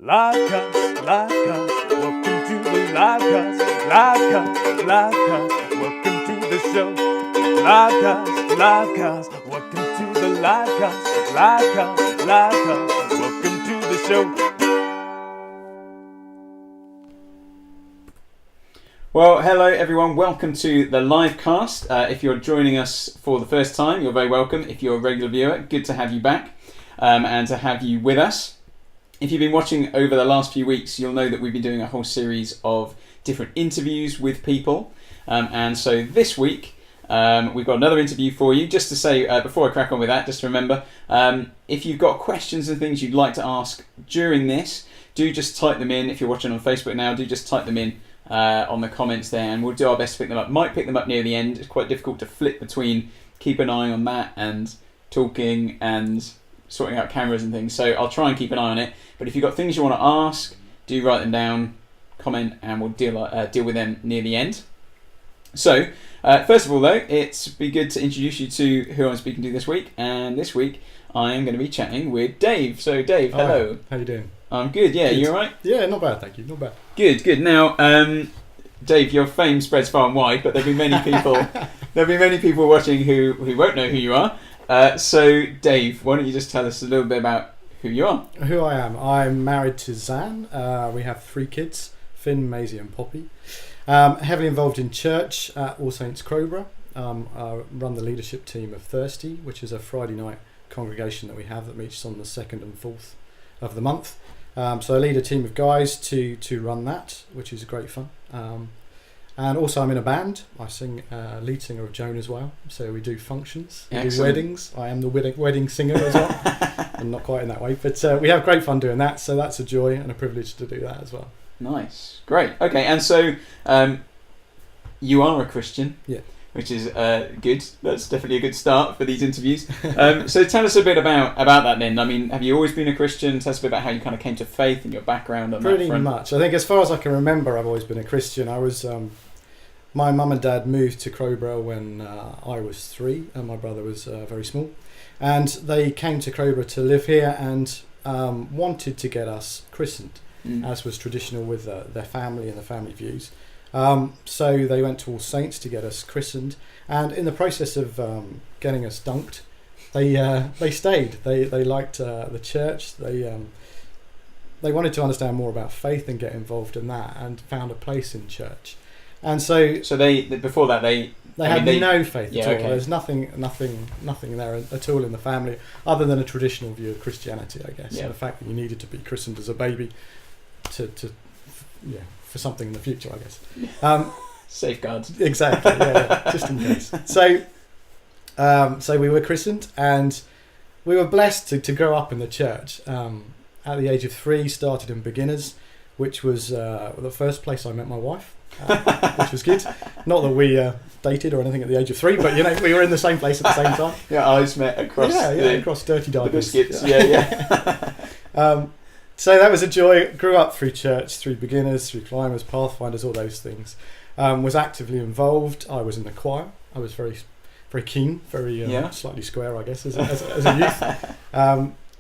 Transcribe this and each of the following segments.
LIVEcast, LIVEcast, welcome to the LIVEcast, LIVEcast, LIVEcast, welcome to the show. LIVEcast, LIVEcast, welcome to the LIVEcast, LIVEcast, LIVEcast, welcome to the show. Well, hello everyone, welcome to the LIVEcast. If you're joining us for the first time, you're very welcome. If you're a regular viewer, good to have you back and to have you with us. If you've been watching over the last few weeks, you'll know that we've been doing a whole series of different interviews with people. And so this week, we've got another interview for you. Just to say, before I crack on with that, just remember, if you've got questions and things you'd like to ask during this, do just type them in. If you're watching on Facebook now, do just type them in on the comments there, and we'll do our best to pick them up. Might pick them up near the end. It's quite difficult to flip between keep an eye on that and talking and sorting out cameras and things, so I'll try and keep an eye on it. But if you've got things you want to ask, do write them down, comment, and we'll deal with them near the end. So, first of all though, it's be good to introduce you to who I'm speaking to this week, and this week I am going to be chatting with Dave. So Dave, hello. How you doing? I'm good, yeah, Good. You alright? Yeah, not bad, thank you, not bad. Good. Now, Dave, your fame spreads far and wide, but there'll be many people watching who won't know who you are. So, Dave, why don't you just tell us a little bit about who you are? Who I am? I'm married to Zan. We have 3 kids, Finn, Maisie and Poppy. Heavily involved in church at All Saints Crowborough. I run the leadership team of Thirsty, which is a Friday night congregation that we have that meets on the 2nd and 4th of the month. So I lead a team of guys to run that, which is great fun. And also I'm in a band. I sing lead singer of Joan as well. So we do functions, we do weddings. I am the wedding singer as well. I'm not quite in that way, but we have great fun doing that. So that's a joy and a privilege to do that as well. Nice, great. Okay, and so you are a Christian, yeah, which is good. That's definitely a good start for these interviews. So tell us a bit about that then. I mean, have you always been a Christian? Tell us a bit about how you kind of came to faith and your background on that front. Pretty much. I think as far as I can remember, I've always been a Christian. I was my mum and dad moved to Crowborough when I was 3 and my brother was very small, and they came to Crowborough to live here and wanted to get us christened, as was traditional with their family and the family views. So they went to All Saints to get us christened, and in the process of getting us dunked, they stayed. They liked the church. They wanted to understand more about faith and get involved in that, and found a place in church. And so they before that they had no faith at all. Okay. There's nothing there at all in the family other than a traditional view of Christianity, I guess, and the fact that you needed to be christened as a baby to for something in the future, I guess. Safeguards. Exactly, yeah, just in case. So we were christened, and we were blessed to grow up in the church. At the age of 3, started in beginners, which was the first place I met my wife, which was good. Not that we dated or anything at the age of 3, but we were in the same place at the same time. Yeah, eyes met across across dirty diapers. The biscuits. Yeah. So that was a joy. Grew up through church, through beginners, through climbers, pathfinders, all those things. Was actively involved. I was in the choir. I was very, very keen, very slightly square, I guess, as a youth.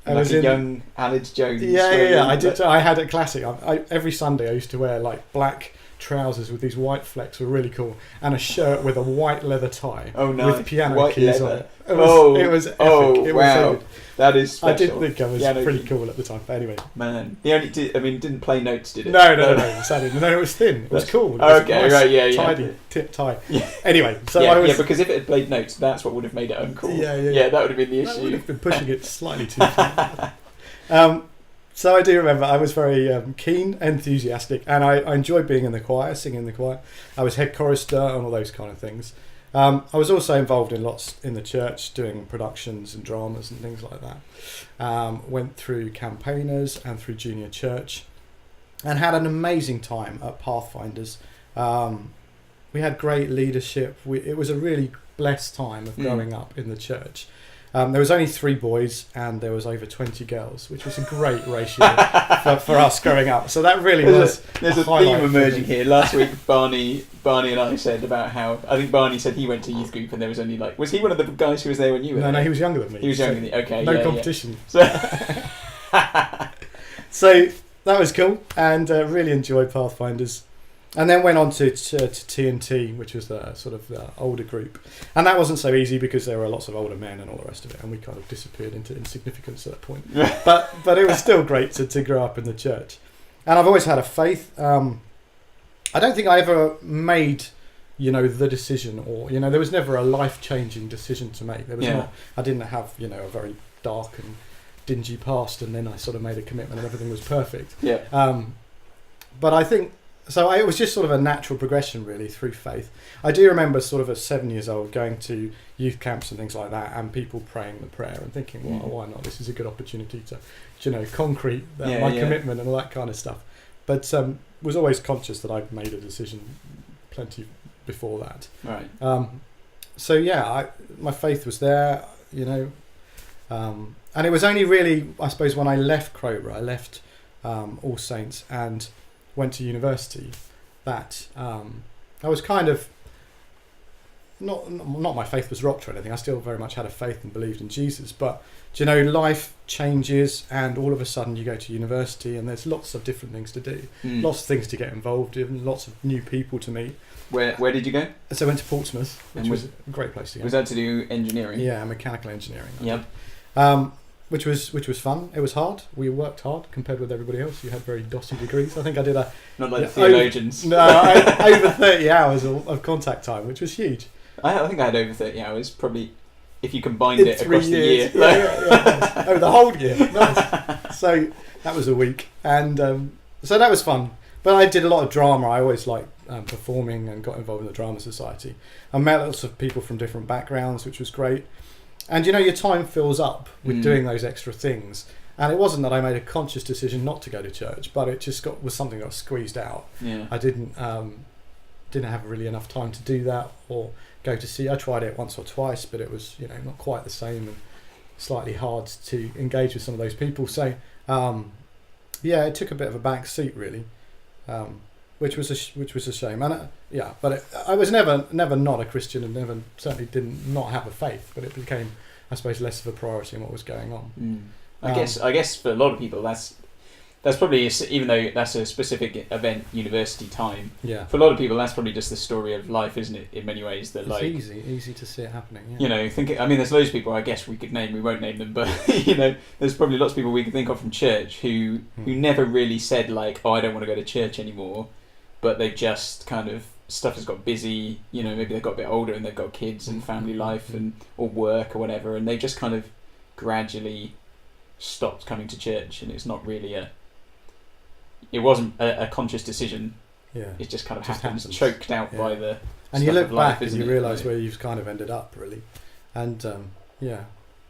I was a young Alid Jones. Yeah. I did. I had a classic. Every Sunday I used to wear like black trousers with these white flecks, were really cool, and a shirt with a white leather tie. Oh no! With piano white keys leather. on it. It was epic. It was wow! so good. That is special. I did think I was pretty cool at the time, but anyway. Man, didn't play notes, did it? No, sadly. No, it was thin. It was cool. It was okay, nice, right, yeah. Tidy tip tie. Yeah. Anyway, so because if it had played notes, that's what would have made it uncool. Yeah, that would have been the issue. That would have been pushing it slightly too far. So I do remember I was very keen, enthusiastic, and I enjoyed being in the choir, singing in the choir. I was head chorister and all those kind of things. I was also involved in lots in the church, doing productions and dramas and things like that. Went through campaigners and through junior church, and had an amazing time at Pathfinders. We had great leadership. It was a really blessed time of growing up in the church. There was only 3 boys and there was over 20 girls, which was a great ratio for us growing up. So that really was. There's a theme emerging here. Last week, Barney and I said about how I think Barney said he went to youth group and there was only was he one of the guys who was there when you were there? No, he was younger than me. He was younger than me. Okay, no competition. Yeah. So that was cool, and really enjoyed Pathfinders. And then went on to TNT, which was the sort of older group. And that wasn't so easy because there were lots of older men and all the rest of it, and we kind of disappeared into insignificance at that point. but it was still great to grow up in the church. And I've always had a faith. I don't think I ever made, the decision, or, there was never a life-changing decision to make. There was not. I didn't have, a very dark and dingy past, and then I sort of made a commitment and everything was perfect. Yeah. But I think... So it was just sort of a natural progression, really, through faith. I do remember sort of at 7 years old going to youth camps and things like that, and people praying the prayer and thinking, well, why not? This is a good opportunity to, concrete my commitment and all that kind of stuff. But was always conscious that I'd made a decision plenty before that. Right. My faith was there, and it was only really, I suppose, when I left Crowborough, I left All Saints and went to university, that I was kind of not my faith was rocked or anything. I still very much had a faith and believed in Jesus, but life changes, and all of a sudden you go to university and there's lots of different things to do, lots of things to get involved in, lots of new people to meet. Where did you go? So I went to Portsmouth, which was a great place to go. Was that to do engineering? Yeah, mechanical engineering. Yep. Which was fun. It was hard. We worked hard compared with everybody else. You had very dossy degrees. I think I did not like the theologians. Over 30 hours of contact time, which was huge. I think I had over 30 hours, probably, if you combined it across the year. Yeah. Oh, the whole year. Nice. So that was a week, and so that was fun. But I did a lot of drama. I always liked performing and got involved in the drama society. I met lots of people from different backgrounds, which was great. And your time fills up with doing those extra things. And it wasn't that I made a conscious decision not to go to church, but it just was something that got squeezed out. Yeah. I didn't have really enough time to do that or go to see. I tried it once or twice, but it was not quite the same and slightly hard to engage with some of those people. So it took a bit of a back seat really, which was a shame. And but I was never not a Christian, and certainly didn't not have a faith, but it became, I suppose, less of a priority in what was going on. I guess for a lot of people that's probably, even though that's a specific event, university time. Yeah. For a lot of people, that's probably just the story of life, isn't it? In many ways, that it's easy to see it happening. Yeah. There's loads of people. I guess we could name. We won't name them, but there's probably lots of people we can think of from church who never really said I don't want to go to church anymore, but they just kind of, stuff has got busy. Maybe they've got a bit older and they've got kids and family life and or work or whatever, and they just kind of gradually stopped coming to church, and it's not really it wasn't a conscious decision. Yeah, it just kind of happens, choked out by the. And you look back and you realise where you've kind of ended up, really, and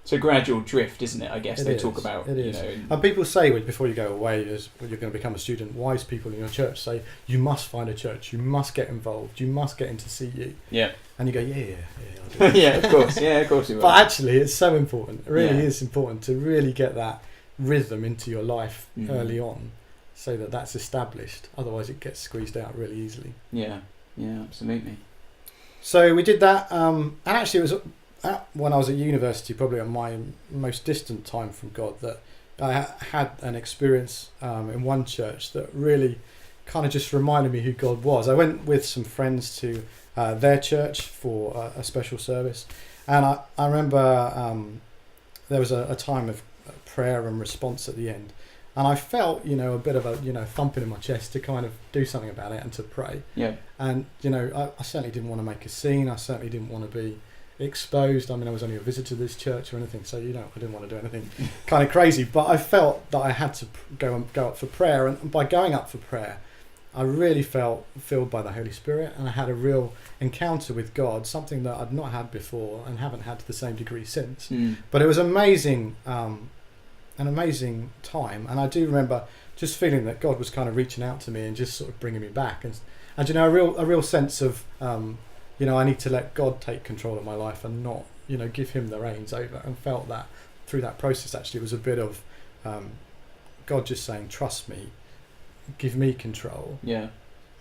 So gradual drift, isn't it? I guess they talk about. It is. And people say before you go away, you're going to become a student. Wise people in your church say you must find a church, you must get involved, you must get into CU. Yeah. And you go, I'll do it. Yeah, of course. Yeah, of course you will. But actually, it's so important. It really is important to really get that rhythm into your life early on, so that that's established. Otherwise, it gets squeezed out really easily. Yeah. Yeah, absolutely. So we did that, and actually, it was when I was at university, probably at my most distant time from God, that I had an experience in one church that really kind of just reminded me who God was. I went with some friends to their church for a special service, and I remember there was a time of prayer and response at the end, and I felt a bit of a thumping in my chest to kind of do something about it and to pray. Yeah. And I certainly didn't want to make a scene. I certainly didn't want to be exposed. I mean, I was only a visitor to this church or anything, so I didn't want to do anything kind of crazy, but I felt that I had to go up for prayer, and by going up for prayer I really felt filled by the Holy Spirit, and I had a real encounter with God, something that I'd not had before and haven't had to the same degree since. But it was amazing, an amazing time, and I do remember just feeling that God was kind of reaching out to me and just sort of bringing me back, and a real sense of I need to let God take control of my life and not, give him the reins over, and felt that through that process actually it was a bit of God just saying, trust me, give me control. Yeah.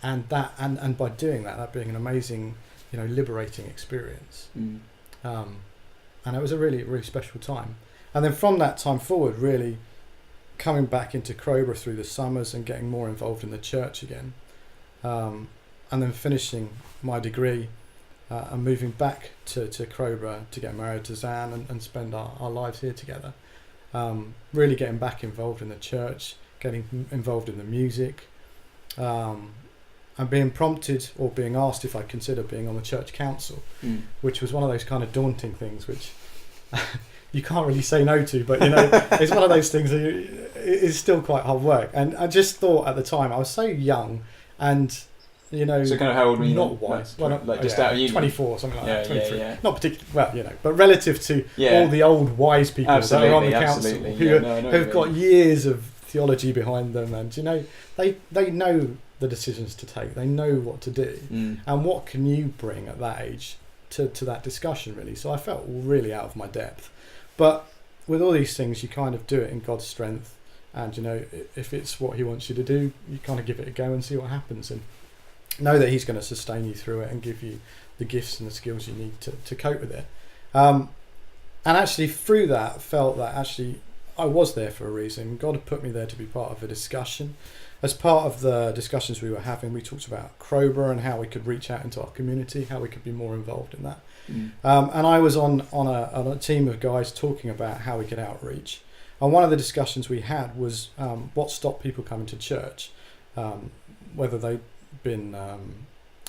And by doing that being an amazing, liberating experience. And it was a really, really special time. And then from that time forward, really coming back into Crowborough through the summers and getting more involved in the church again, and then finishing my degree and moving back to Crowborough to get married to Zan and spend our lives here together. Really getting back involved in the church, getting involved in the music, and being prompted or being asked if I'd consider being on the church council, which was one of those kind of daunting things which you can't really say no to, but it's one of those things that is still quite hard work. And I just thought at the time, I was so young and So kind of how old were you? Not wise. Just out of uni? 24, something like that, 23. Yeah. Not particularly, but relative to all the old wise people that are on the council who have got years of theology behind them, and they know the decisions to take, they know what to do, and what can you bring at that age to that discussion, really. So I felt really out of my depth. But with all these things, you kind of do it in God's strength, and if it's what he wants you to do, you kind of give it a go and see what happens, and know that he's going to sustain you through it and give you the gifts and the skills you need to cope with it. And actually through that, felt that actually I was there for a reason. God had put me there to be part of a discussion. As part of the discussions we were having, we talked about Crowborough and how we could reach out into our community, how we could be more involved in that. And I was on a team of guys talking about how we could outreach. And one of the discussions we had was what stopped people coming to church, whether they'd been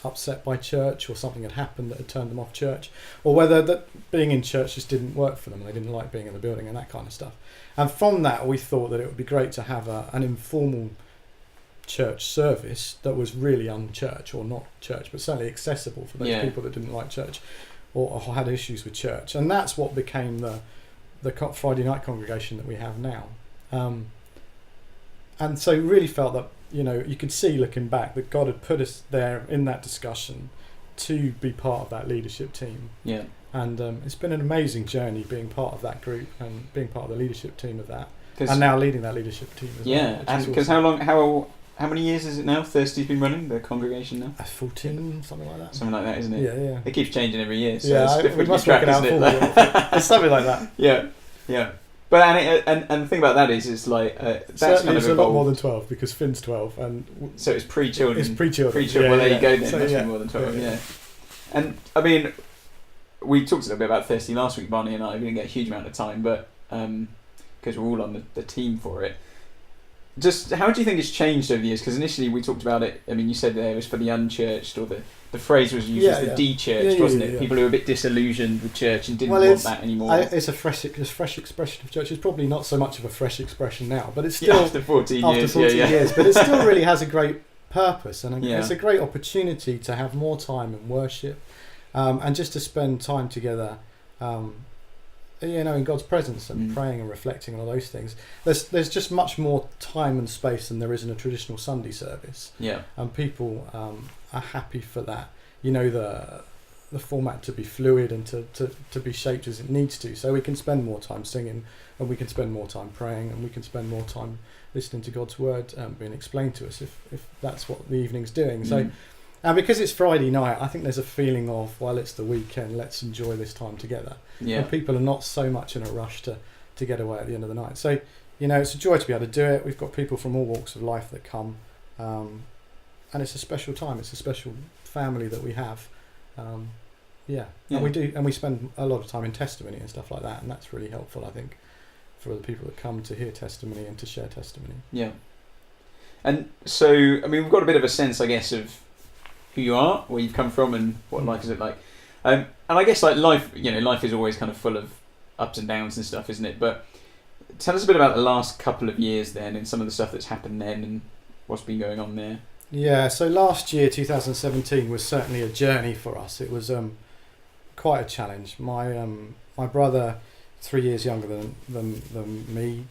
upset by church or something had happened that had turned them off church, or whether that being in church just didn't work for them and they didn't like being in the building and that kind of stuff. And from that, we thought that it would be great to have an informal church service that was really unchurch, or not church, but certainly accessible for those people that didn't like church or had issues with church. And that's what became the Friday night congregation that we have now. And so really felt that you could see looking back that God had put us there in that discussion to be part of that leadership team. Yeah. And it's been an amazing journey being part of that group and being part of the leadership team of that, and now leading that leadership team as well. Yeah, and because awesome. How many years is it now? Thirsty's been running the congregation now? 14, something like that. Something like that, isn't it? Yeah. It keeps changing every year, so we must work it out for you. It's something like that. Yeah. But and the thing about that is, it's like that's certainly kind of it's a lot more than 12 because Finn's 12, and so it's pre-children. It's pre-children. Well, there you go. Then so, must be more than 12. Yeah. And I mean, we talked a little bit about Thirsty last week, Barney and I. We didn't get a huge amount of time, but because we're all on the team for it. Just how do you think it's changed over the years? Because initially we talked about it. I mean, you said there it was for the unchurched, or the phrase was used as the de-churched, wasn't it? People who were a bit disillusioned with church and didn't want that anymore. It's a fresh expression of church. It's probably not so much of a fresh expression now, but it's still after 14 years. But it still really has a great purpose, and it's a great opportunity to have more time in worship, and just to spend time together. In God's presence and praying and reflecting on all those things. There's just much more time and space than there is in a traditional Sunday service. Yeah. And people are happy for that. The format to be fluid and to be shaped as it needs to. So we can spend more time singing, and we can spend more time praying, and we can spend more time listening to God's word being explained to us if that's what the evening's doing. So. And because it's Friday night, I think there's a feeling of, well, it's the weekend, let's enjoy this time together. Yeah. And people are not so much in a rush to get away at the end of the night. So, it's a joy to be able to do it. We've got people from all walks of life that come. And it's a special time. It's a special family that we have. And we spend a lot of time in testimony and stuff like that. And that's really helpful, I think, for the people that come to hear testimony and to share testimony. Yeah. And so, I mean, we've got a bit of a sense, I guess, of who you are, where you've come from, and what life is it like. And I guess like life is always kind of full of ups and downs and stuff, isn't it? But tell us a bit about the last couple of years then, and some of the stuff that's happened then, and what's been going on there. Yeah, so last year, 2017, was certainly a journey for us. It was quite a challenge. My brother, 3 years younger than me,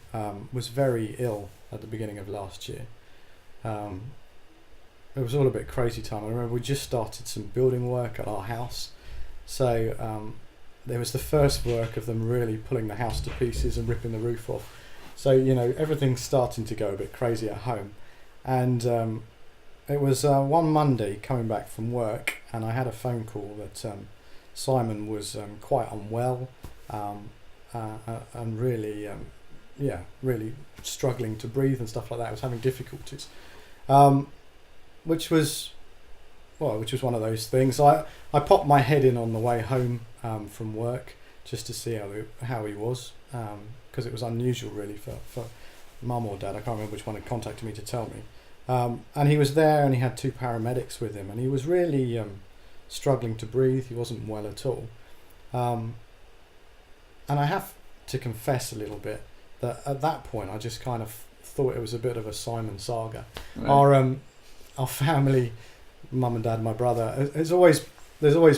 was very ill at the beginning of last year. It was all a bit crazy time. I remember we just started some building work at our house. So there was the first work of them really pulling the house to pieces and ripping the roof off. So, everything's starting to go a bit crazy at home. And it was one Monday coming back from work, and I had a phone call that Simon was quite unwell and really really struggling to breathe and stuff like that. I was having difficulties, which was one of those things. I popped my head in on the way home from work just to see how he was, because it was unusual really for mum or dad. I can't remember which one had contacted me to tell me. And he was there, and he had 2 paramedics with him, and he was really struggling to breathe. He wasn't well at all. And I have to confess a little bit that at that point I just kind of thought it was a bit of a Simon saga. Right. Our family, mum and dad, my brother, there's always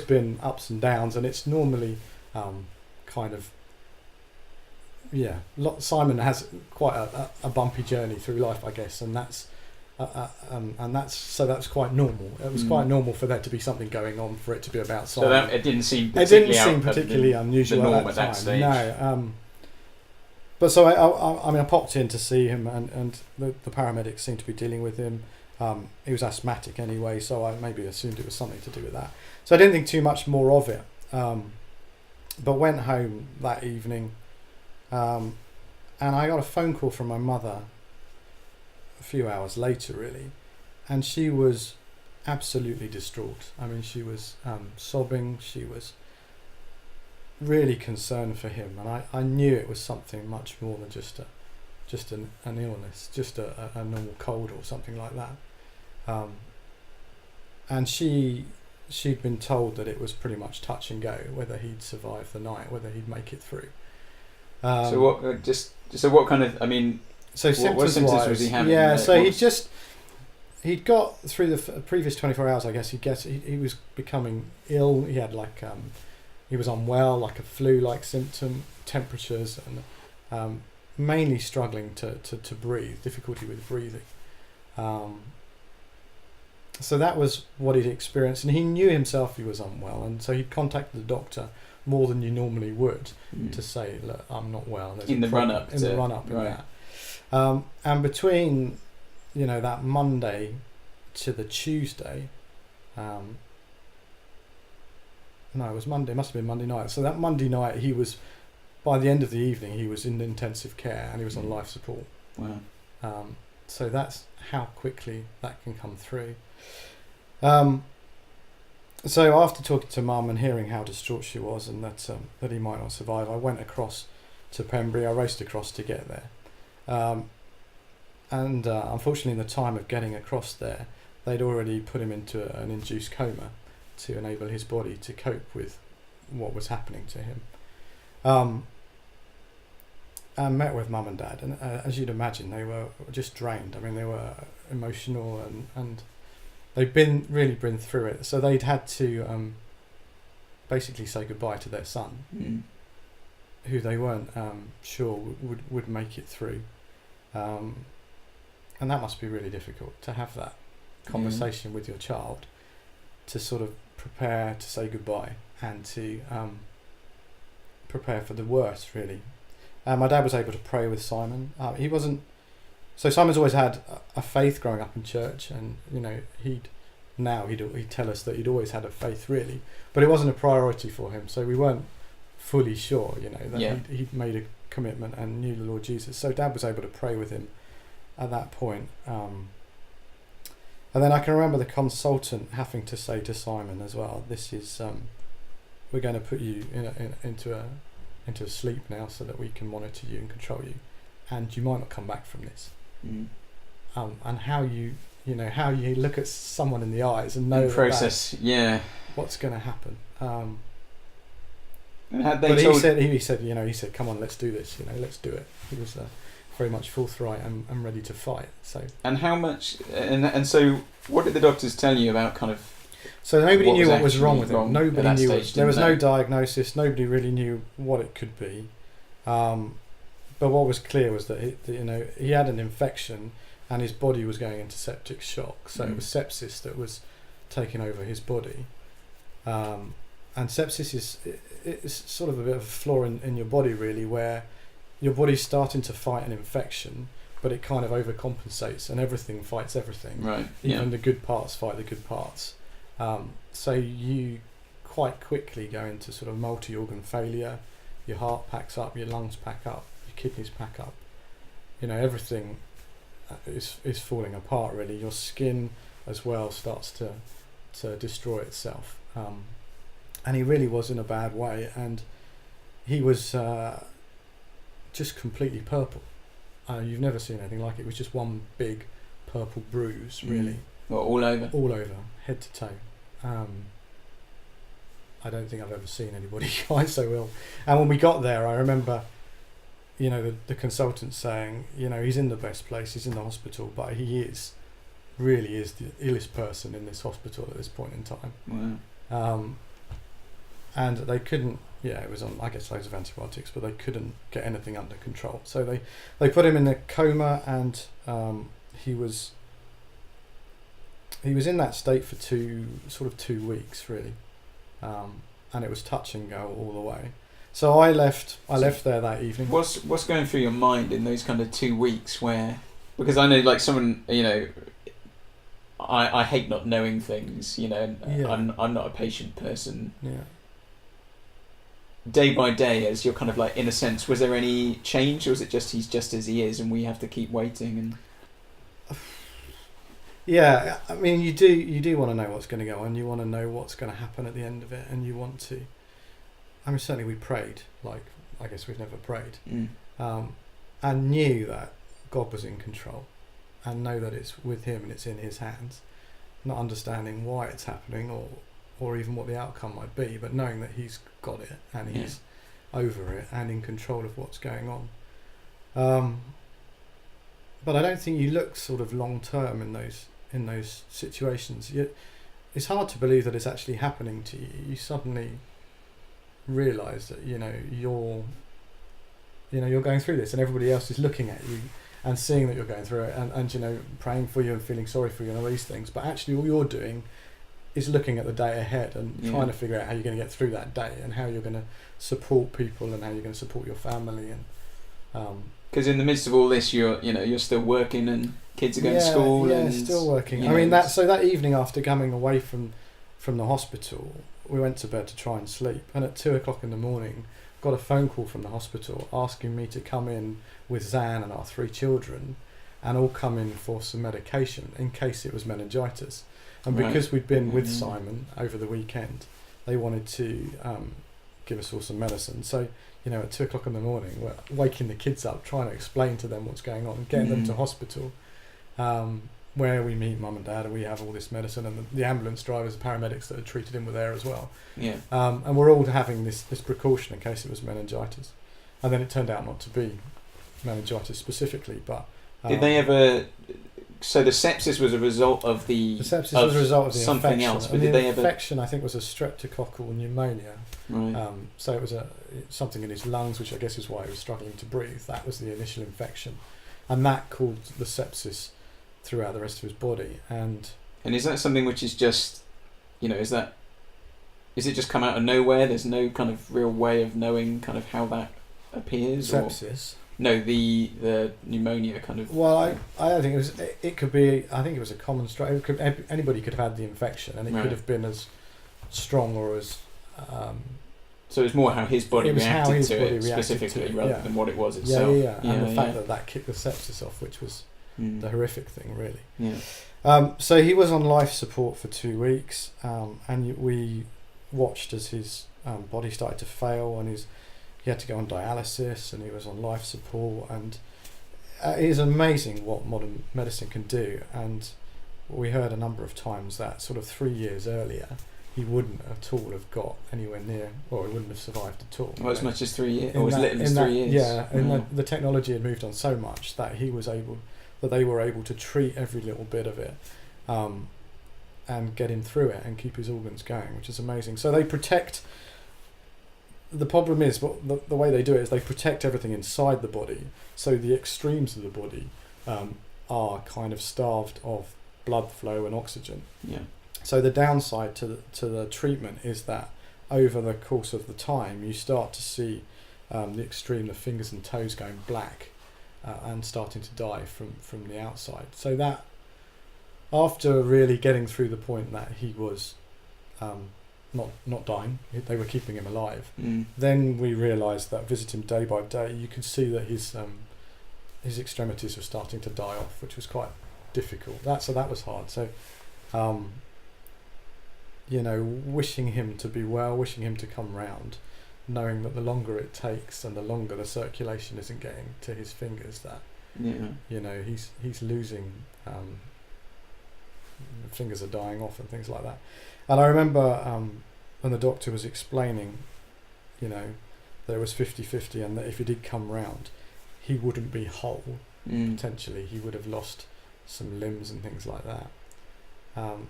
been ups and downs, and it's normally kind of Simon has quite a bumpy journey through life, I guess, and that's quite normal. It was quite normal for there to be something going on, for it to be about Simon. So it didn't seem particularly unusual the norm at that time. Stage. No. But so I popped in to see him, and the paramedics seemed to be dealing with him. He was asthmatic anyway, so I maybe assumed it was something to do with that. So I didn't think too much more of it. But went home that evening, and I got a phone call from my mother a few hours later, really, and she was absolutely distraught. I mean, she was sobbing. She was really concerned for him, and I knew it was something much more than just an illness, just a normal cold or something like that. And she'd been told that it was pretty much touch and go, whether he'd survive the night, whether he'd make it through. So what kind of, I mean, so what symptoms was he having? Yeah, so he'd got through the previous 24 hours, I guess. He was becoming ill. He had he was unwell, like a flu-like symptom, temperatures, and mainly struggling to breathe, difficulty with breathing. So that was what he'd experienced, and he knew himself he was unwell, and so he contacted the doctor more than you normally would to say, look, I'm not well. In the run-up. That. And between, that Monday to the Tuesday, no, it was Monday, it must have been Monday night. So that Monday night, by the end of the evening, he was in intensive care, and he was on life support. Wow. So that's how quickly that can come through. So after talking to Mum and hearing how distraught she was, and that he might not survive, I went across to Pembury. I raced across to get there. And unfortunately, in the time of getting across there, they'd already put him into an induced coma to enable his body to cope with what was happening to him. And met with Mum and Dad, and as you'd imagine, they were just drained. I mean, they were emotional, and they'd really been through it. So they'd had to basically say goodbye to their son, who they weren't sure would make it through. And that must be really difficult, to have that conversation with your child, to sort of prepare to say goodbye and to prepare for the worst, really. My dad was able to pray with Simon. He wasn't. So Simon's always had a faith growing up in church, and he'd tell us that he'd always had a faith, really, but it wasn't a priority for him. So we weren't fully sure, that he'd made a commitment and knew the Lord Jesus. So Dad was able to pray with him at that point. And then I can remember the consultant having to say to Simon as well, "This is we're going to put you into a sleep now, so that we can monitor you and control you, and you might not come back from this." And how you look at someone in the eyes and know what's going to happen. He said, "Come on, let's do this. Let's do it." He was very much forthright and ready to fight. So. And how much? And so, what did the doctors tell you about kind of? So nobody knew what was wrong with him. Nobody knew. There was no diagnosis. Nobody really knew what it could be. But what was clear was that he had an infection, and his body was going into septic shock. So it was sepsis that was taking over his body. And sepsis is sort of a bit of a flaw in your body, really, where your body's starting to fight an infection, but it kind of overcompensates, and everything fights everything. Right. Even the good parts fight the good parts. So you quite quickly go into sort of multi-organ failure. Your heart packs up, your lungs pack up, your kidneys pack up. everything is falling apart. Really, your skin as well starts to destroy itself. And he really was in a bad way, and he was just completely purple. You've never seen anything like it. It was just one big purple bruise, really. Well, all over? All over, head to toe. I don't think I've ever seen anybody quite so ill. And when we got there, I remember, the consultant saying, he's in the best place, he's in the hospital, but he really is the illest person in this hospital at this point in time. Wow. And they couldn't, it was on, I guess, loads of antibiotics, but they couldn't get anything under control. So they put him in a coma, and he was in that state for 2 weeks, really. And it was touch and go all the way. So I left there that evening. What's going through your mind in those kind of 2 weeks where, because I know, like, someone, I hate not knowing things, I'm not a patient person. Yeah. Day by day, as you're kind of like, in a sense, was there any change, or was it just he's just as he is and we have to keep waiting? And yeah, I mean, you do want to know what's going to go on. You want to know what's going to happen at the end of it, and you want to. I mean, certainly we prayed, like I guess we've never prayed, and knew that God was in control, and know that it's with Him and it's in His hands. Not understanding why it's happening or even what the outcome might be, but knowing that He's got it and He's over it and in control of what's going on. But I don't think you look sort of long term in those situations. It's hard to believe that it's actually happening to you. You suddenly realise that you're going through this, and everybody else is looking at you and seeing that you're going through it, and praying for you and feeling sorry for you and all these things. But actually, all you're doing is looking at the day ahead and trying to figure out how you're going to get through that day, and how you're going to support people, and how you're going to support your family. And because in the midst of all this, you're still working, and kids are going to school. Yeah, and still working. I mean, that evening after coming away from the hospital, we went to bed to try and sleep, and at 2:00 in the morning, got a phone call from the hospital asking me to come in with Zan and our 3 children, and all come in for some medication in case it was meningitis. And because we'd been with Simon over the weekend, they wanted to give us all some medicine. So, at 2:00 in the morning, we're waking the kids up, trying to explain to them what's going on, and getting them to hospital, where we meet mum and dad, and we have all this medicine, and the ambulance drivers, the paramedics that had treated him were there as well. Yeah. And we're all having this precaution in case it was meningitis. And then it turned out not to be meningitis specifically, but... Did they ever... So the sepsis was a result of the... The sepsis was a result of the something infection. Else, but did they ever... The infection, I think, was a streptococcal pneumonia. Right. So it was something in his lungs, which I guess is why he was struggling to breathe. That was the initial infection. And that caused the sepsis throughout the rest of his body. And is that something which is just... is it just come out of nowhere? There's no kind of real way of knowing kind of how that appears? Sepsis? No, the pneumonia kind of... Well, I don't think it was... It could be... I think it was a common... Anybody could have had the infection, and it could have been as strong or as... so it's more how his body reacted to it specifically, rather than what it was itself. Yeah. And the fact that kicked the sepsis off, which was the horrific thing, really. Yeah. So he was on life support for 2 weeks, and we watched as his body started to fail, and he had to go on dialysis, and he was on life support, and it is amazing what modern medicine can do. And we heard a number of times that sort of 3 years earlier, he wouldn't at all have got anywhere near, or he wouldn't have survived at all. Well, as much as 3 years, or as little as 3 years. Yeah, and the technology had moved on so much that they were able to treat every little bit of it, and get him through it and keep his organs going, which is amazing. So they protect. The problem is, the way they do it is they protect everything inside the body, so the extremes of the body are kind of starved of blood flow and oxygen. Yeah. So the downside to the treatment is that over the course of the time, you start to see the extreme, the fingers and toes going black and starting to die from the outside. So that, after really getting through the point that he was not dying, they were keeping him alive, then we realised that visit him day by day, you could see that his his extremities were starting to die off, which was quite difficult. That was hard. So, wishing him to be well, wishing him to come round, knowing that the longer it takes and the longer the circulation isn't getting to his fingers, that he's losing. Fingers are dying off and things like that. And I remember when the doctor was explaining, there was 50-50, and that if he did come round, he wouldn't be whole. Potentially, he would have lost some limbs and things like that. And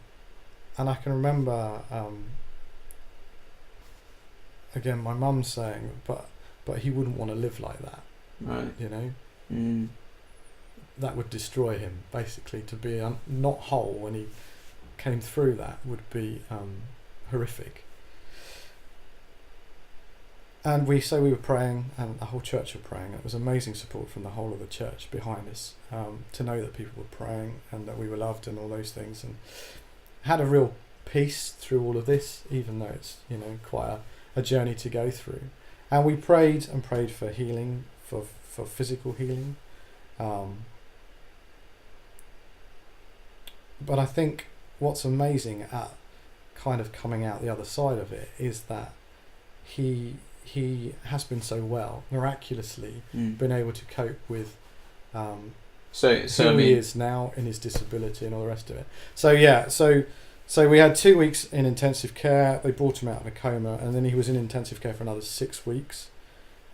I can remember, again, my mum saying, but he wouldn't want to live like that. Right. That would destroy him, basically. To be not whole when he came through that would be horrific. And we were praying, and the whole church were praying. It was amazing support from the whole of the church behind us, to know that people were praying and that we were loved and all those things, and had a real peace through all of this, even though it's quite a journey to go through. And we prayed and prayed for healing, for physical healing. But I think what's amazing at kind of coming out the other side of it is that he has been so well, miraculously been able to cope with who he is now in his disability and all the rest of it. So we had 2 weeks in intensive care. They brought him out of a coma, and then he was in intensive care for another 6 weeks.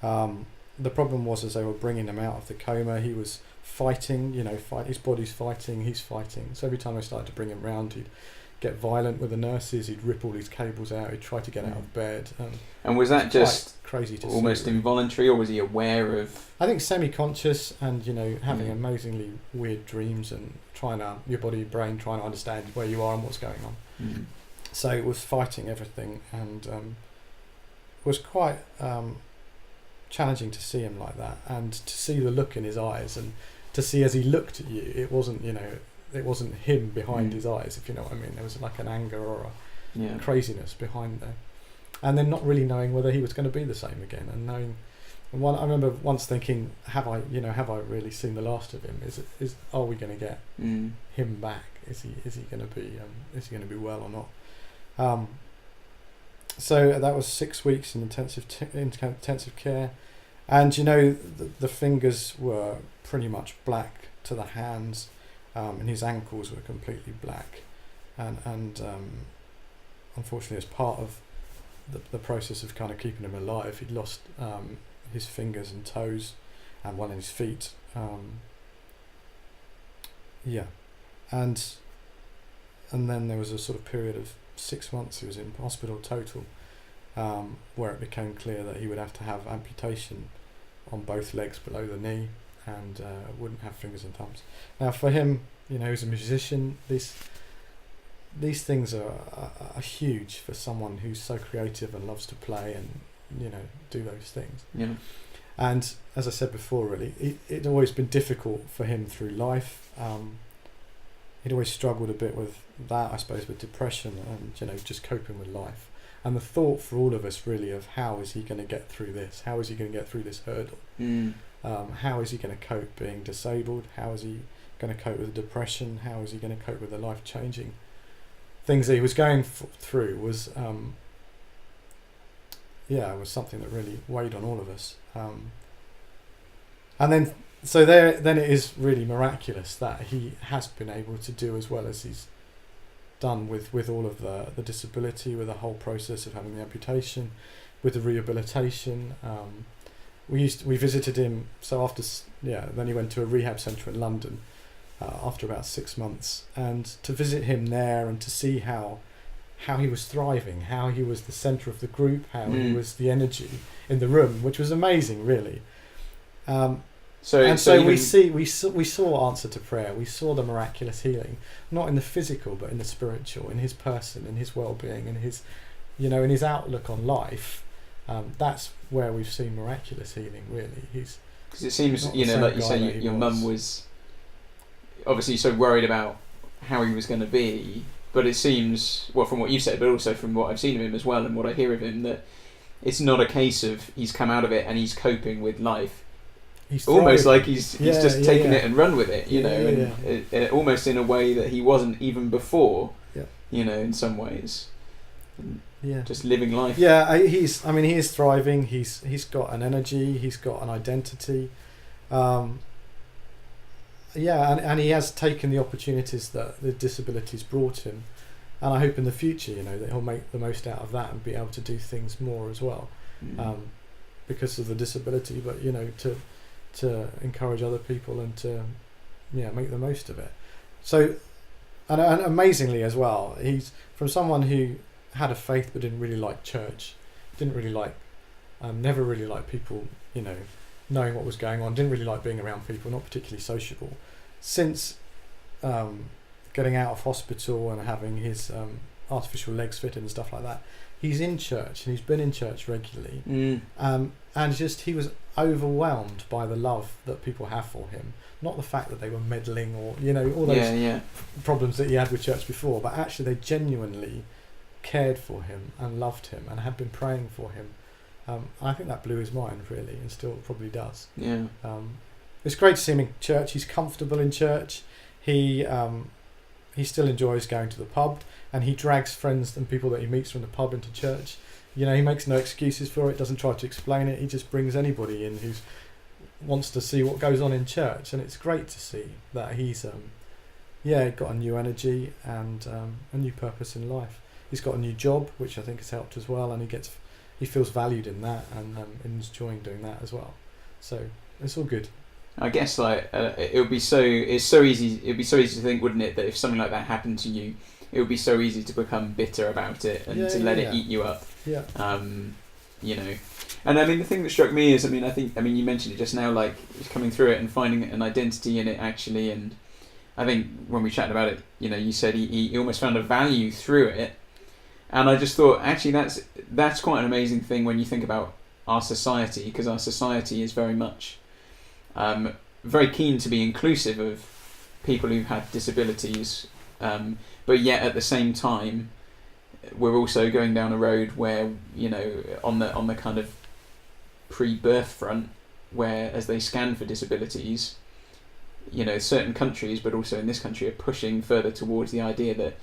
The problem was, as they were bringing him out of the coma, he was fighting, his body's fighting, he's fighting. So every time I started to bring him round, he'd get violent with the nurses, he'd rip all his cables out, he'd try to get out of bed. And was that just crazy to almost see, involuntary, or was he aware of... I think semi-conscious, and having amazingly weird dreams, and your body, brain trying to understand where you are and what's going on. So it was fighting everything, and was quite challenging to see him like that, and to see the look in his eyes, and to see as he looked at you, it wasn't him behind his eyes, if you know what I mean. There was like an anger or a craziness behind there, and then not really knowing whether he was going to be the same again, and knowing. I remember once thinking, have I really seen the last of him? Are we going to get him back? Is he going to be well or not? So that was 6 weeks in intensive care, and the fingers were pretty much black to the hands, and his ankles were completely black, and unfortunately, as part of the process of kind of keeping him alive, he'd lost his fingers and toes, and one in his feet. And then there was a sort of period of 6 months he was in hospital total, where it became clear that he would have to have amputation on both legs below the knee, and wouldn't have fingers and thumbs. Now for him, he's a musician, these things are huge for someone who's so creative and loves to play and do those things. And as I said before, really, it'd always been difficult for him through life. He'd always struggled a bit with that, I suppose, with depression and just coping with life. And the thought for all of us, really, of how is he going to get through this? How is he going to get through this hurdle? How is he going to cope being disabled? How is he going to cope with depression? How is he going to cope with the life-changing things that he was going through? Was was something that really weighed on all of us. And then it is really miraculous that he has been able to do as well as he's done with all of the disability, with the whole process of having the amputation, with the rehabilitation. We visited him, so then he went to a rehab centre in London after about 6 months, and to visit him there and to see how he was thriving, how he was the centre of the group, how he was the energy in the room, which was amazing, really. So we saw answer to prayer. We saw the miraculous healing, not in the physical, but in the spiritual, in his person, in his well-being, in his, in his outlook on life. That's where we've seen miraculous healing, really. Because it seems, like you say, your mum was obviously so worried about how he was going to be, but it seems, well, from what you said, but also from what I've seen of him as well and what I hear of him, that it's not a case of he's come out of it and he's coping with life. he's almost thriving. like he's just taken it and run with it, you know, and it, almost in a way that he wasn't even before, you know, in some ways. Just living life. He is thriving. He's got an energy. He's got an identity. And he has taken the opportunities that the disabilities brought him, and I hope in the future, you know, that he'll make the most out of that and be able to do things more as well, because of the disability. But you know, to encourage other people and to make the most of it. So, and amazingly as well, he's from someone who had a faith but didn't really like church, didn't really like, never really liked people, you know, knowing what was going on, didn't really like being around people, not particularly sociable. Since getting out of hospital and having his artificial legs fitted and stuff like that, he's in church, and he's been in church regularly, and just he was overwhelmed by the love that people have for him, not the fact that they were meddling or, you know, all those problems that he had with church before, but actually they genuinely cared for him and loved him and had been praying for him. I think that blew his mind, really, and still probably does. It's great to see him in church. He's comfortable in church. He still enjoys going to the pub, and he drags friends and people that he meets from the pub into church. You know, he makes no excuses for it, doesn't try to explain it. He just brings anybody in who wants to see what goes on in church, and it's great to see that he's got a new energy and a new purpose in life. He's got a new job, which I think has helped as well, and he feels valued in that and enjoying doing that as well. So it's all good. I guess it would be so easy to think, wouldn't it, that if something like that happened to you, it would be so easy to become bitter about it and to let it eat you up. You know, and I mean the thing that struck me is, I mean you mentioned it just now, like coming through it and finding an identity in it actually, and I think when we chatted about it, you know, you said he almost found a value through it. And I just thought, actually, that's quite an amazing thing when you think about our society, because our society is very much very keen to be inclusive of people who've had disabilities, but yet at the same time, we're also going down a road where, you know, on the kind of pre-birth front, where as they scan for disabilities, you know, certain countries, but also in this country, are pushing further towards the idea that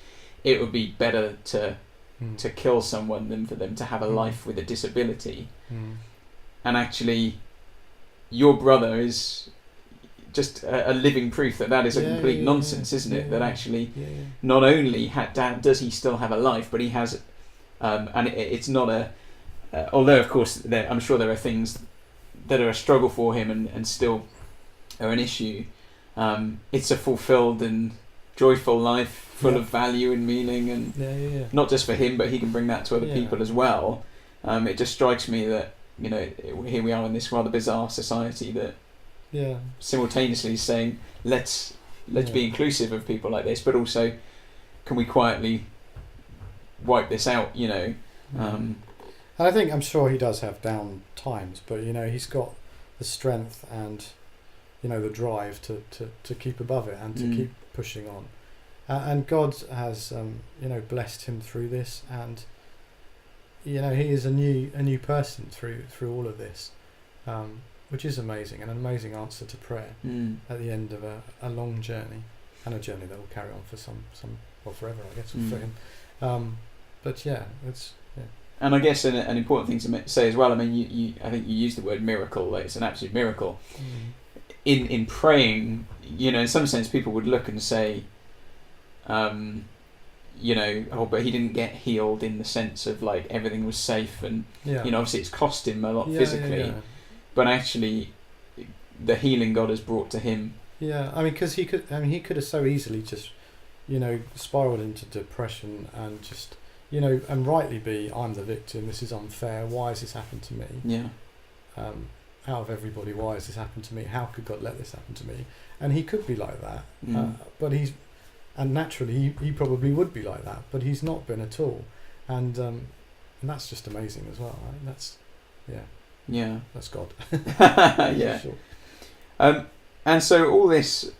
it would be better to kill someone than for them to have a life with a disability. And actually, your brother is just a living proof that is a complete nonsense, isn't it? That actually, not only does he still have a life, but he has, and it's not although of course I'm sure there are things that are a struggle for him and still are an issue. It's a fulfilled and joyful life, full of value and meaning, and not just for him, but he can bring that to other people as well. It just strikes me that, you know, here we are in this rather bizarre society that simultaneously is saying let's be inclusive of people like this, but also can we quietly wipe this out, you know. And I'm sure he does have down times, but you know, he's got the strength and, you know, the drive to keep above it and to keep pushing on. And God has, you know, blessed him through this, and you know, he is a new person through all of this, which is amazing, and an amazing answer to prayer at the end of a long journey, and a journey that will carry on for some forever, I guess, for him. But it's. And I guess an important thing to say as well. I mean, I think you used the word miracle. Like, it's an absolute miracle. In praying, you know, in some sense, people would look and say, you know, oh, but he didn't get healed in the sense of like everything was safe, and you know, obviously it's cost him a lot physically, but actually, the healing God has brought to him. Yeah, I mean, because he could have so easily just, you know, spiraled into depression and just, you know, and rightly be, I'm the victim. This is unfair. Why has this happened to me? Yeah. Out of everybody, why has this happened to me? How could God let this happen to me? And he could be like that, but and naturally he probably would be like that, but he's not been at all, and that's just amazing as well, right? That's that's God. Yeah. Sure. And so all this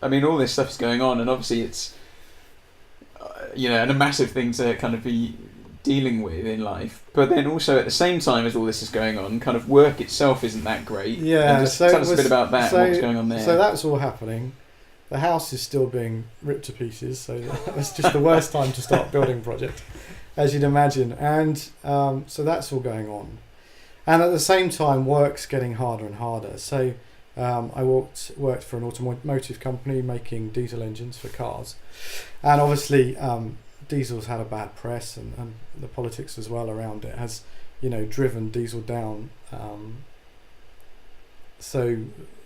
stuff is going on, and obviously it's you know, and a massive thing to kind of be dealing with in life, but then also at the same time as all this is going on, kind of work itself isn't that great. Yeah, and just tell us a bit about that and what's going on there. So that's all happening. The house is still being ripped to pieces, so that's just the worst time to start building a project, as you'd imagine. And so that's all going on. And at the same time, work's getting harder and harder. So I worked for an automotive company making diesel engines for cars. And obviously, diesel's had a bad press, and the politics as well around it has, driven diesel down. So,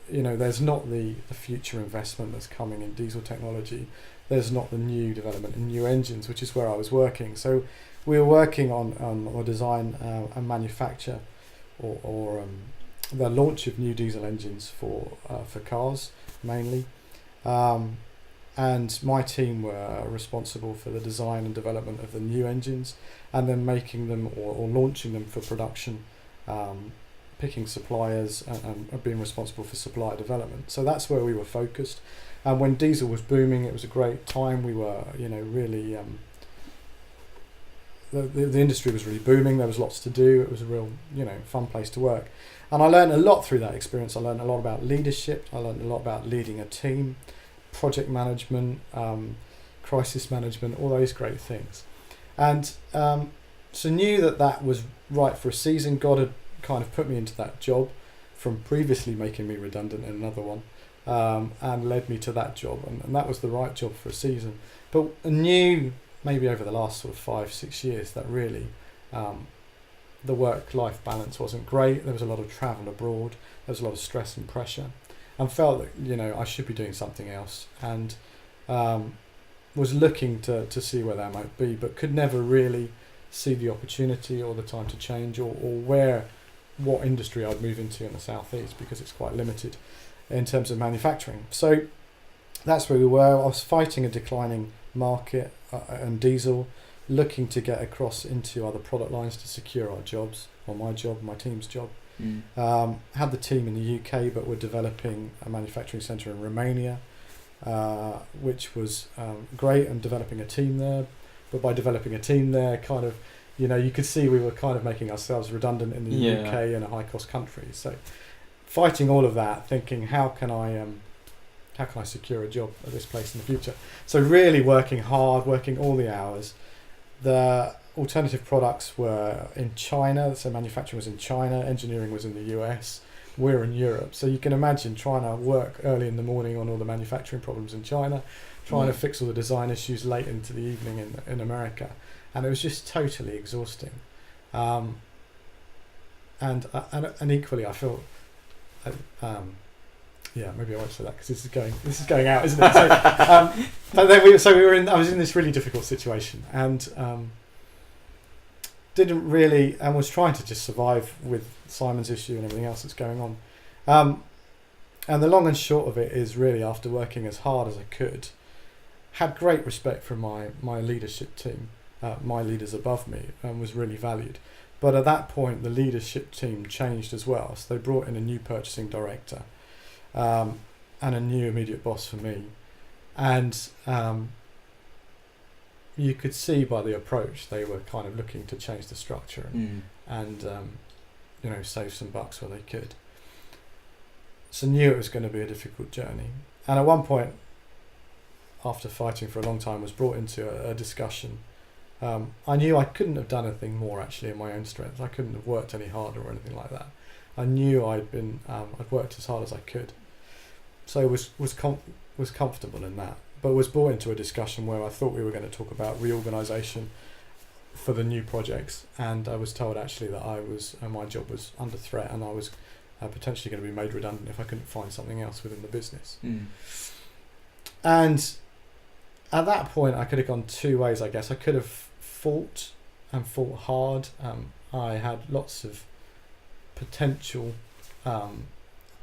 there's not the future investment that's coming in diesel technology. There's not the new development in new engines, which is where I was working. So we were working on a design and manufacture or the launch of new diesel engines for cars mainly. And my team were responsible for the design and development of the new engines, and then making them or launching them for production, picking suppliers and being responsible for supplier development. So that's where we were focused. And when diesel was booming, it was a great time. We were, really, the industry was really booming. There was lots to do. It was a real, fun place to work. And I learned a lot through that experience. I learned a lot about leadership. I learned a lot about leading a team, project management, crisis management, all those great things. And so knew that was right for a season. God had kind of put me into that job from previously making me redundant in another one, and led me to that job. And that was the right job for a season. But I knew maybe over the last sort of 5-6 years that really the work-life balance wasn't great. There was a lot of travel abroad. There was a lot of stress and pressure. And felt that I should be doing something else, and was looking to see where that might be, but could never really see the opportunity or the time to change, or what industry I'd move into in the southeast, because it's quite limited in terms of manufacturing. So that's where we were. I was fighting a declining market and diesel, looking to get across into other product lines to secure our jobs, or my job, my team's job. Had the team in the UK, but we're developing a manufacturing centre in Romania, which was great, and developing a team there. But by developing a team there, kind of, you could see we were kind of making ourselves redundant in the UK in a high-cost country. So fighting all of that, thinking how can I secure a job at this place in the future? So really working hard, working all the hours. The alternative products were in China, so manufacturing was in China, engineering was in the US, we're in Europe. So you can imagine trying to work early in the morning on all the manufacturing problems in China, trying to fix all the design issues late into the evening in America. And it was just totally exhausting. And equally I feel, maybe I won't say that because this is going out, isn't it? So, but then I was in this really difficult situation, and didn't really, and was trying to just survive with Simon's issue and everything else that's going on. And the long and short of it is, really, after working as hard as I could, had great respect for my leadership team, my leaders above me, and was really valued. But at that point, the leadership team changed as well. So they brought in a new purchasing director, and a new immediate boss for me. And you could see by the approach they were kind of looking to change the structure and save some bucks where they could. So knew it was going to be a difficult journey. And at one point, after fighting for a long time, was brought into a discussion. I knew I couldn't have done anything more actually in my own strength. I couldn't have worked any harder or anything like that. I knew I'd worked as hard as I could. So was comfortable in that. But was brought into a discussion where I thought we were going to talk about reorganisation for the new projects, and I was told actually that my job was under threat, and I was potentially going to be made redundant if I couldn't find something else within the business. And at that point, I could have gone two ways, I guess. I could have fought hard. I had lots of potential. I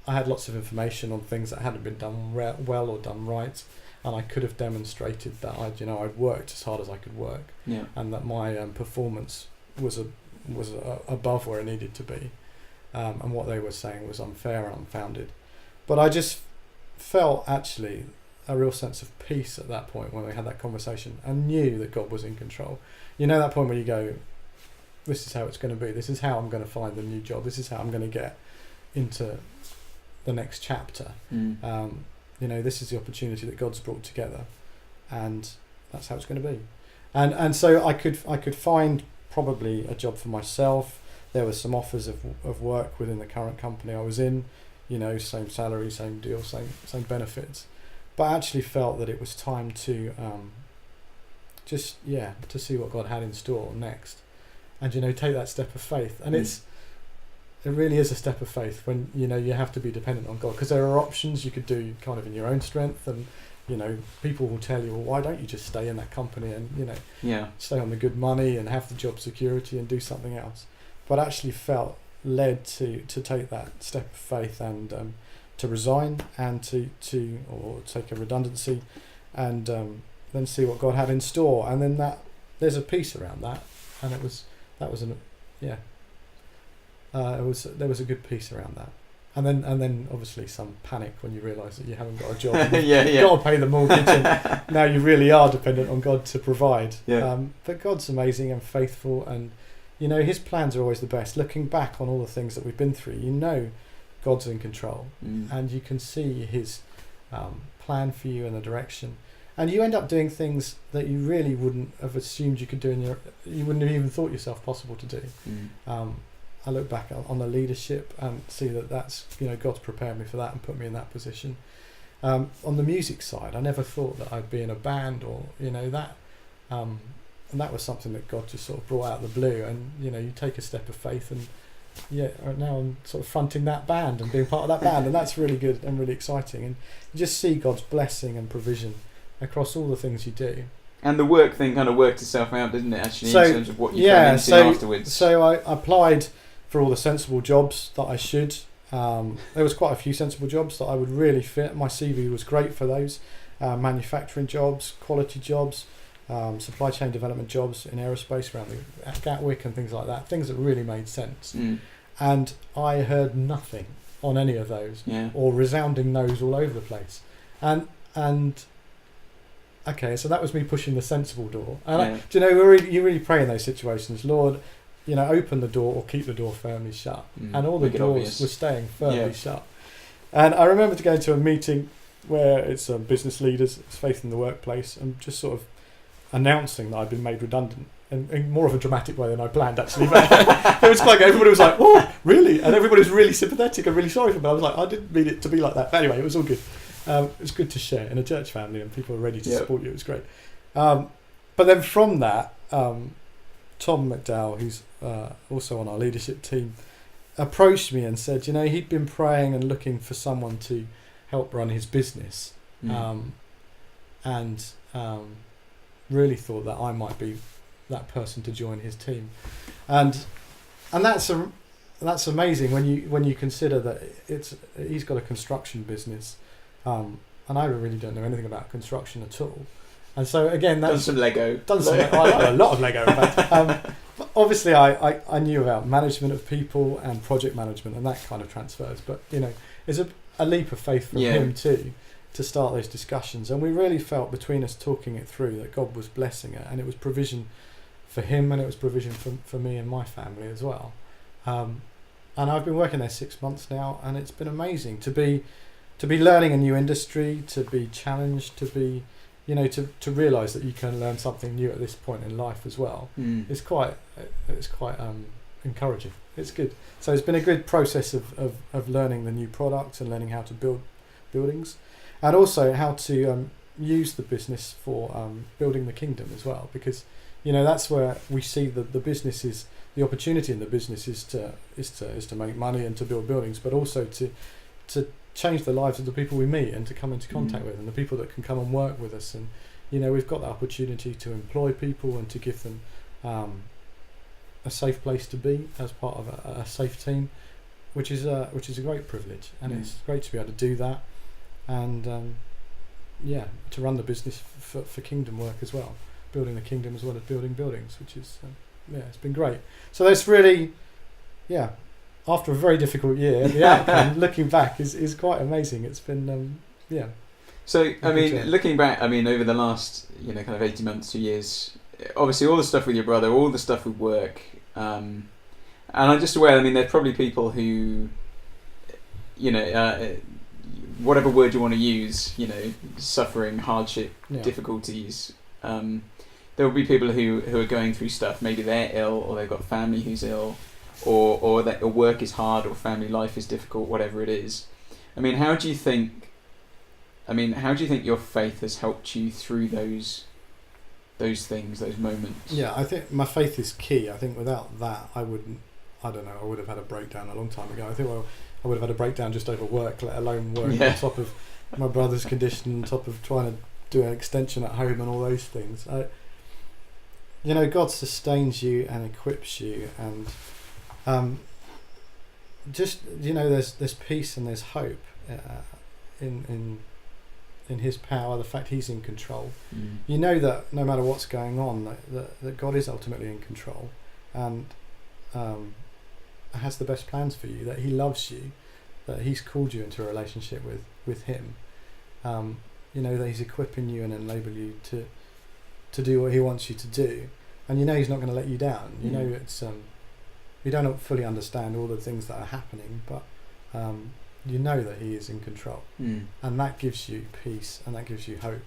had lots of information on things that hadn't been done well or done right. And I could have demonstrated that I'd worked as hard as I could work, and that my performance was above where it needed to be, and what they were saying was unfair and unfounded. But I just felt actually a real sense of peace at that point when we had that conversation and knew that God was in control. You know that point where you go, this is how it's going to be. This is how I'm going to find the new job. This is how I'm going to get into the next chapter. This is the opportunity that God's brought together, and that's how it's going to be. And so I could find probably a job for myself. There were some offers of work within the current company I was in, same salary, same deal, same benefits, but I actually felt that it was time to to see what God had in store next, and take that step of faith. And it really is a step of faith when you have to be dependent on God, because there are options you could do kind of in your own strength, and people will tell you, well, why don't you just stay in that company and stay on the good money and have the job security and do something else. But I actually felt led to take that step of faith and to resign and to take a redundancy, and then see what God had in store. And then there's a peace around that, and there was a good peace around that. And then obviously some panic when you realise that you haven't got a job. And you've got to pay the mortgage, and now you really are dependent on God to provide. But God's amazing and faithful, and His plans are always the best. Looking back on all the things that we've been through, God's in control, and you can see His plan for you and the direction. And you end up doing things that you really wouldn't have assumed you could do you wouldn't have even thought yourself possible to do. I look back on the leadership and see that's God's prepared me for that and put me in that position. On the music side, I never thought that I'd be in a band or that, and that was something that God just sort of brought out of the blue. And you take a step of faith, and now I'm sort of fronting that band and being part of that band, and that's really good and really exciting. And you just see God's blessing and provision across all the things you do. And the work thing kind of worked itself out, didn't it? Actually, in terms of what you fell into afterwards. So I applied for all the sensible jobs that I should. There was quite a few sensible jobs that I would really fit. My CV was great for those. Manufacturing jobs, quality jobs, supply chain development jobs in aerospace around Gatwick and things like that. Things that really made sense. And I heard nothing on any of those, or resounding no's all over the place. And okay, so that was me pushing the sensible door. And you really pray in those situations, Lord, open the door or keep the door firmly shut. And all the doors were staying firmly shut. And I remember to go to a meeting where it's business leaders, it's faith in the workplace, and just sort of announcing that I'd been made redundant in more of a dramatic way than I planned, actually. But it was like everybody was like, oh, really? And everybody was really sympathetic and really sorry for me. I was like, I didn't mean it to be like that. But anyway, it was all good. It was good to share in a church family, and people were ready to support you. It was great. But then from that, Tom McDowell, who's also on our leadership team, approached me and said, he'd been praying and looking for someone to help run his business, and really thought that I might be that person to join his team, and that's amazing when you consider that he's got a construction business, and I really don't know anything about construction at all. And so again, that's done some Lego. I like a lot of Lego, in fact. But obviously, I knew about management of people and project management, and that kind of transfers. But it's a leap of faith from him too, to start those discussions. And we really felt between us talking it through that God was blessing it, and it was provision for him, and it was provision for me and my family as well. And I've been working there 6 months now, and it's been amazing to be learning a new industry, to be challenged, to be to realise that you can learn something new at this point in life as well. It's quite encouraging. It's good. So it's been a good process of learning the new product and learning how to build buildings, and also how to use the business for building the kingdom as well, because that's where we see that the opportunity in the business is to make money and to build buildings, but also to change the lives of the people we meet and to come into contact with, and the people that can come and work with us. And we've got the opportunity to employ people and to give them a safe place to be as part of a safe team, which is a great privilege, and it's great to be able to do that, and to run the business for kingdom work as well, building the kingdom as well as building buildings, which is it's been great. So that's really after a very difficult year, the outcome looking back is quite amazing. It's been So, I mean, Good job. looking back, I mean, over the last, kind of 18 months, 2 years, obviously all the stuff with your brother, all the stuff with work, and I'm just aware, I mean, there's probably people who, whatever word you want to use, suffering, hardship, Yeah. difficulties, there will be people who are going through stuff. Maybe they're ill, or they've got family who's ill, or that their work is hard, or family life is difficult, whatever it is. I mean, how do you think your faith has helped you through those things, those moments? Yeah, I think my faith is key. I think without that, I would have had a breakdown a long time ago. I think I would have had a breakdown just over work, let alone work on top of my brother's condition, on top of trying to do an extension at home and all those things. God sustains you and equips you, and there's peace and there's hope in His power. The fact He's in control. You know that no matter what's going on, that God is ultimately in control, and has the best plans for you. That He loves you, that He's called you into a relationship with Him. That He's equipping you and enabling you to do what He wants you to do, and He's not going to let you down. It's you don't fully understand all the things that are happening, but that He is in control, and that gives you peace and that gives you hope.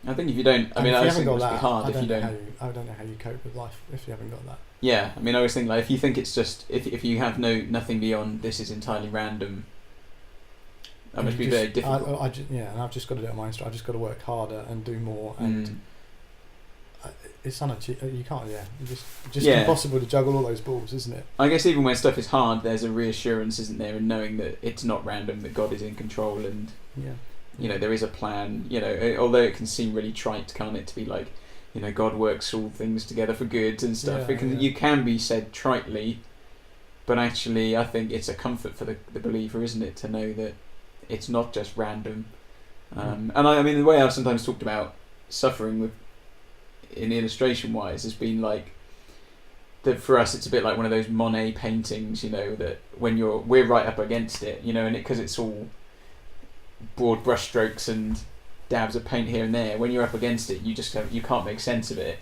I think if you don't, I think it must be hard if you don't. I don't know how you cope with life if you haven't got that. Yeah, I always think if you think it's just if you have nothing beyond this is entirely random, that must be very difficult. And I've just got to do it on my own. I've just got to work harder and do more, and it's unachievable. You can't. Yeah, it's just impossible to juggle all those balls, isn't it? I guess even when stuff is hard, there's a reassurance, isn't there, in knowing that it's not random, that God is in control, and there is a plan. Although it can seem really trite, can't it, to be like, God works all things together for good and stuff. You can be said tritely, but actually, I think it's a comfort for the believer, isn't it, to know that it's not just random. And the way I've sometimes talked about suffering in illustration wise has been like that for us. It's a bit like one of those Monet paintings, that when we're right up against it, and because it's all broad brushstrokes and dabs of paint here and there. When you're up against it, you can't make sense of it.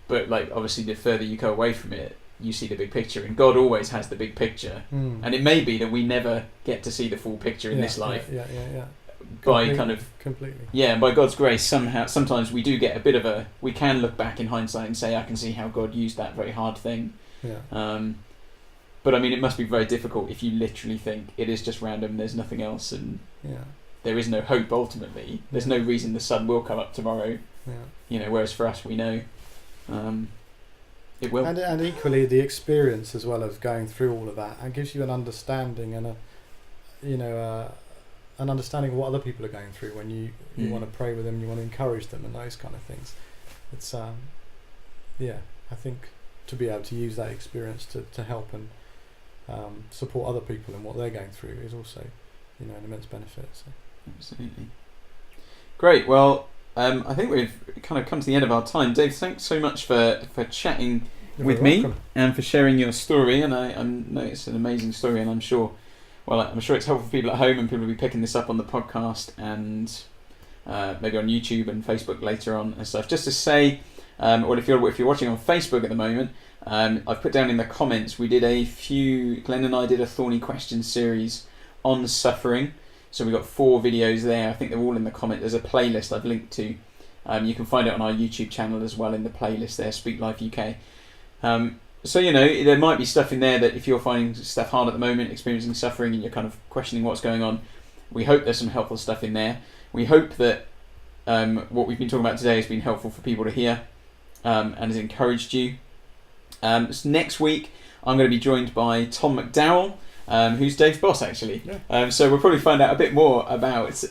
But obviously, the further you go away from it, you see the big picture, and God always has the big picture. And it may be that we never get to see the full picture in this life. Completely. Yeah, and by God's grace, sometimes we do get a bit of we can look back in hindsight and say, I can see how God used that very hard thing. Yeah. But it must be very difficult if you literally think it is just random, there's nothing else, and there is no hope ultimately. There's no reason the sun will come up tomorrow. Whereas for us, we know it will. And equally, the experience as well of going through all of that, and gives you an understanding and an understanding of what other people are going through when you want to pray with them, you want to encourage them, and those kind of things. It's I think to be able to use that experience to help and support other people in what they're going through is also an immense benefit. So. Absolutely. Great. Well, I think we've kind of come to the end of our time. Dave, thanks so much for chatting with me and for sharing your story. And I know it's an amazing story, and I'm sure it's helpful for people at home, and people will be picking this up on the podcast and maybe on YouTube and Facebook later on and stuff. Just to say, or if you're watching on Facebook at the moment, I've put down in the comments, Glenn and I did a Thorny Questions series on suffering. So we've got 4 videos there. I think they're all in the comment. There's a playlist I've linked to. You can find it on our YouTube channel as well in the playlist there, Speak Life UK. So, there might be stuff in there that if you're finding stuff hard at the moment, experiencing suffering, and you're kind of questioning what's going on, we hope there's some helpful stuff in there. We hope that what we've been talking about today has been helpful for people to hear and has encouraged you. So next week, I'm going to be joined by Tom McDowell, who's Dave's boss, actually. Yeah. So we'll probably find out a bit more about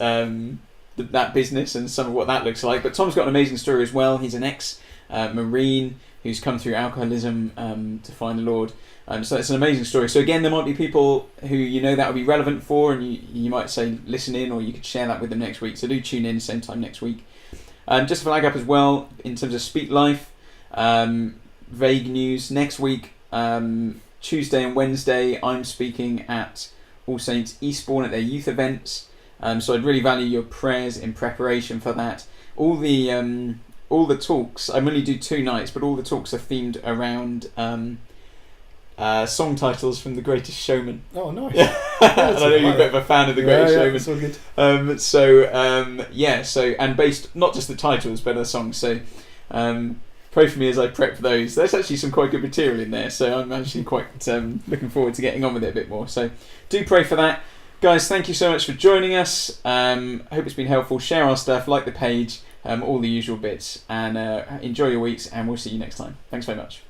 that business and some of what that looks like. But Tom's got an amazing story as well. He's an ex-Marine who's come through alcoholism to find the Lord. So it's an amazing story. So again, there might be people who that would be relevant for, and you might say listen in, or you could share that with them next week. So do tune in same time next week. Just to flag up as well, in terms of Speak Life, vague news, next week, Tuesday and Wednesday, I'm speaking at All Saints Eastbourne at their youth events. So I'd really value your prayers in preparation for that. All the talks, I only do 2 nights, but all the talks are themed around song titles from The Greatest Showman. Oh, nice. And I know you're a bit of a fan of The Greatest Showman. It's all good. So and based not just the titles but the songs. So pray for me as I prep for those. There's actually some quite good material in there, so I'm actually quite looking forward to getting on with it a bit more. So do pray for that. Guys, thank you so much for joining us. I hope it's been helpful. Share our stuff, like the page, all the usual bits, and enjoy your weeks, and we'll see you next time. Thanks very much.